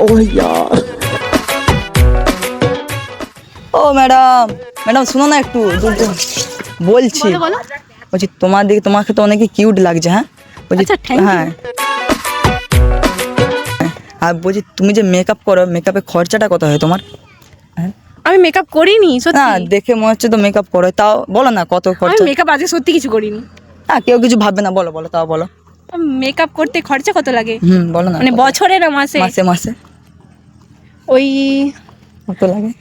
ও यार ও madam madam শুনো না একটু বলছি বলছি তোমাকে তো অনেক কিউট লাগছে। হ্যাঁ বলছি হ্যাঁ আর বলছি তুমি যে মেকআপ করো মেকআপের খরচাটা কত হয় তোমার? হ্যাঁ আমি মেকআপ করিনি সত্যি। না দেখে মনে হচ্ছে তো মেকআপ করো, তাও বলো না কত আমি খরচা। মেকআপ আজকে সত্যি কিছু করিনি। না কেউ কিছু ভাববে না, বলো বলো তাও বলো। মেকআপ করতে খরচা কত লাগে? বলো না। মানে বছরে না মাসে? মাসে মাসে ওই কত লাগে?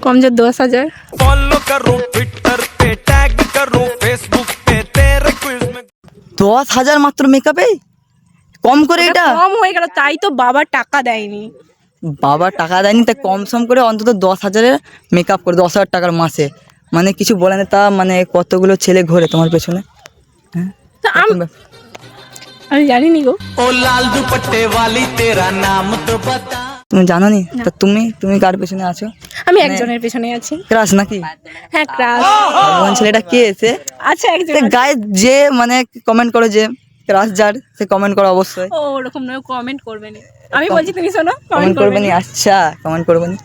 কমজোর 10,000। फॉलो करूं ट्विटर पे टैग करूं फेसबुक पे तेरे क्विज में 10,000 মাত্র মেকআপে? কম করে এটা? কম হয়ে গেল, তাই তো বাবা টাকা দেয়নি। বাবা টাকা দেয়নি তাই কম সম করে অন্তত 10,000-এর মেকআপ করে 10,000 টাকার মাসে, মানে কিছু বলে না তা মানে কতগুলো ছেলে ঘোরে তোমার পেছনে? হ্যাঁ তো আমি জানিনি গো। ओ लाल दुपट्टे वाली तेरा नाम तो बता। তুমি জানো নি? তা তুমি কার পেছনে আছো? আমি একজনের পেছনে আছি। ক্রাশ নাকি? হ্যাঁ ক্রাশ। ভগবান ছেলেটা কে এসে আচ্ছা একজন গায়ে যে মানে কমেন্ট করে যে ক্রাশ যার, সে কমেন্ট করো অবশ্যই। ও ওরকম নয়, কমেন্ট করবে না। আমি বলছি তুমি শোনো, কমেন্ট করবে নি? আচ্ছা কমেন্ট করবে নি।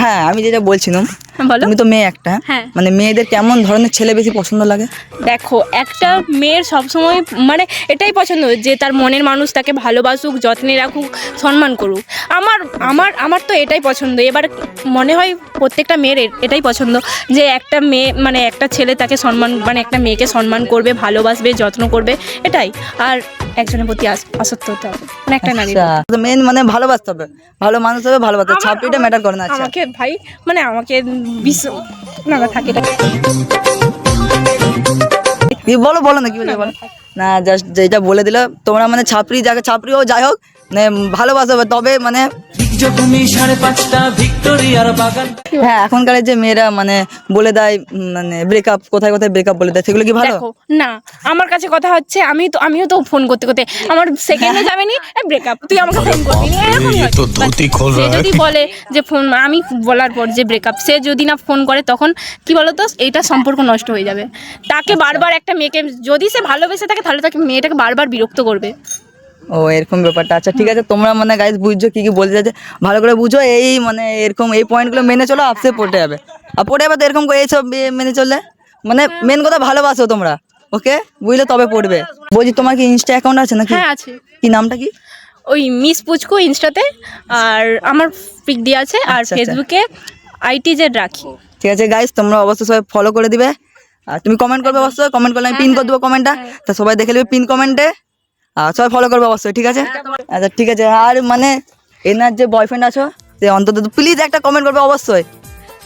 হ্যাঁ আমি যেটা বলছিলাম, বলো। তুমি তো মেয়ে একটা, হ্যাঁ। মানে মেয়েদের কেমন ধরনের ছেলে বেশি পছন্দ লাগে? দেখো একটা মেয়ের সবসময় মানে এটাই পছন্দ যে তার মনের মানুষ তাকে ভালোবাসুক, যত্নে রাখুক, সম্মান করুক। আমার আমার আমার তো এটাই পছন্দ। এবার মনে হয় প্রত্যেকটা মেয়ের এটাই পছন্দ যে একটা মেয়ে মানে একটা ছেলে তাকে সম্মান মানে একটা মেয়েকে সম্মান করবে, ভালোবাসবে, যত্ন করবে, এটাই। আর একজনের প্রতি আসক্ত হতে হবে, মানে একটা নারী। আচ্ছা মেন মানে ভালোবাসতে হবে, ভালো মানুষ হবে, ভালোবাসতে হবে, ছাপড়িটা ম্যাটার করে না। আচ্ছা আমাকে ভাই মানে আমাকে বিশ্ব না থাকে কি বলো বলো না কি বলে বলো না, জাস্ট যেটা বলে দিলে তোমরা মানে ছাপড়ি যাকে ছাপড়ি হোক যাই হোক মানে ভালোবাসা হবে, তবে মানে জমি 5:30টা ভিক্টোরিয়ার বাগান। হ্যাঁ এখনকার যে মেয়েরা মানে বলে দেয় মানে ব্রেকআপ, কোথায় কোথায় ব্রেকআপ বলে দেয়, সেগুলো কি ভালো? দেখো না আমার কাছে কথা হচ্ছে আমিও তো ফোন করতে করতে আমার সেকেন্ডে যাবে নি ব্রেকআপ, তুই আমাকে ফোন করবি না এরকমই হয়। সে যদি বলে যে ফোন, আমি বলার পর যে ব্রেকআপ, সে যদি না ফোন করে তখন কি বলতো এইটা সম্পর্ক নষ্ট হয়ে যাবে। তাকে বারবার একটা মেয়েকে যদি সে ভালোবেসে থাকে তাহলে তাকে মেয়েটাকে বারবার বিরক্ত করবে। ও এরকম ব্যাপারটা। আচ্ছা ঠিক আছে, তোমরা মানে গাইজ বুঝছো কি কি বলতে চাইছে, ভালো করে বুঝো। এই মানে এরকম এই পয়েন্টগুলো মেনে চলো, আপসে পড়ে যাবে। আর পড়ে যাবে তো এরকম করে এইসব মেনে চললে, মানে মেন কথা ভালোবাসো তোমরা, ওকে বুঝলে তবে পড়বে। বলছি তোমার কি ইনস্টা অ্যাকাউন্ট আছে নাকি? হ্যাঁ আছে। কি নামটা কি? ওই মিস পুচকু ইনস্টাতে, আর আমার পিক দিয়ে আছে, আর আচ্ছা, ফেসবুকে ITZ রাখি। ঠিক আছে গাইজ, তোমরা অবশ্যই সবাই ফলো করে দিবে, আর তুমি কমেন্ট করবে অবশ্যই। কমেন্ট করলে আমি পিন করে দেবো কমেন্টটা, তা সবাই দেখে নেবে পিন কমেন্টে, আর সবাই ফলো করবে অবশ্যই। ঠিক আছে আচ্ছা ঠিক আছে। আর মানে এনার যে বয়ফ্রেন্ড আছো সে অন্তত প্লিজ একটা কমেন্ট করবে অবশ্যই,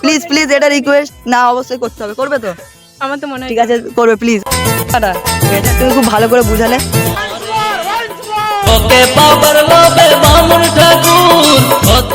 প্লিজ প্লিজ, এটা রিকোয়েস্ট না অবশ্যই করতে হবে, করবে তো? আমার তো মনে হয় ঠিক আছে করবে প্লিজ। তুমি খুব ভালো করে বুঝালে। ওকে পাওয়ার লোভে বামুন ঠাকুর।